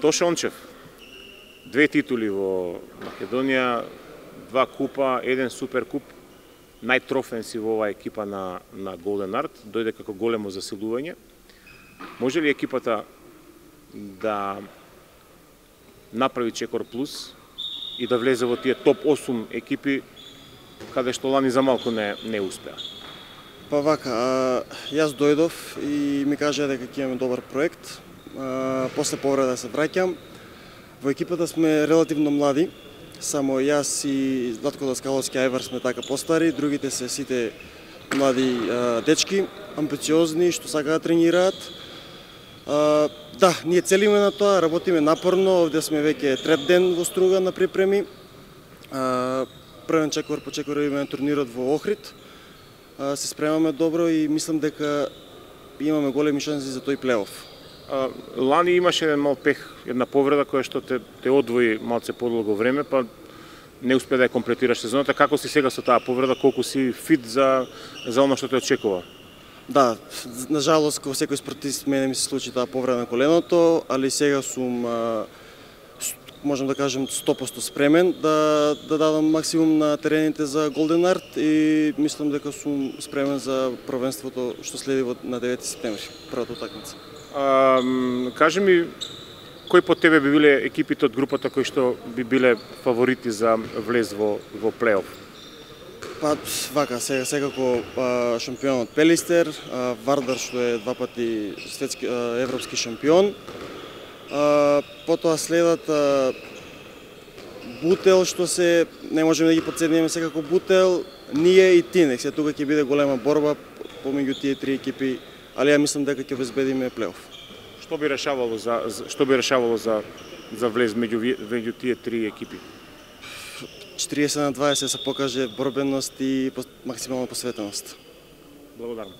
Тоше Ончев, 2 титули во Македонија, 2 купа, 1 суперкуп, најтрофен си во оваа екипа на Golden Art, дојде како големо засилување. Може ли екипата да направи чекор плюс и да влезе во тие топ 8 екипи, каде што лани за малку не успеа? Па вака, јас дојдов и ми кажа дека ќе имаме добар проект. После повреда се враќам. Во екипата сме релативно млади, само јас и Златко Даскаловски Ајвар сме така постари, другите се сите млади дечки, амбициозни, што сакаат да тренираат. Да, ние целиме на тоа, работиме напорно, овде сме веќе трет ден во Струга на припреми. Првен чекор по чекор имаме турнирот во Охрид. Се спремаме добро и мислам дека имаме големи шанси за тој плейоф. Лани имаше еден мал пех, една повреда која што те одвои малце подолго време, па не успеа да ја комплетираш сезоната. Како си сега со таа повреда, колку си фит за оно што те очекува? Да, на жалост, како секој спортист, мене ми се случи таа повреда на коленото, али сега сум, можам да кажем, 100% спремен да дадам максимум на терените за Golden Art и мислам дека сум спремен за првенството што следи на 9 септември, првата утакмица. Кажи ми, кои по тебе би биле екипите од групата кои што би биле фаворити за влез во плейоф? Па, вака, секако шампионот Пелистер, Вардар што е 2 пати светски европски шампион. Потоа следат Бутел, што се не можеме да ги подцениме секако Бутел, ние и Тинек. Се тука ќе биде голема борба помеѓу тие 3 екипи, али ја мислам дека ќе обезбедиме плейоф. Што би решавало за влез меѓу тие 3 екипи? 40-20 се покаже борбеност и максимална посветеност. Благодарам.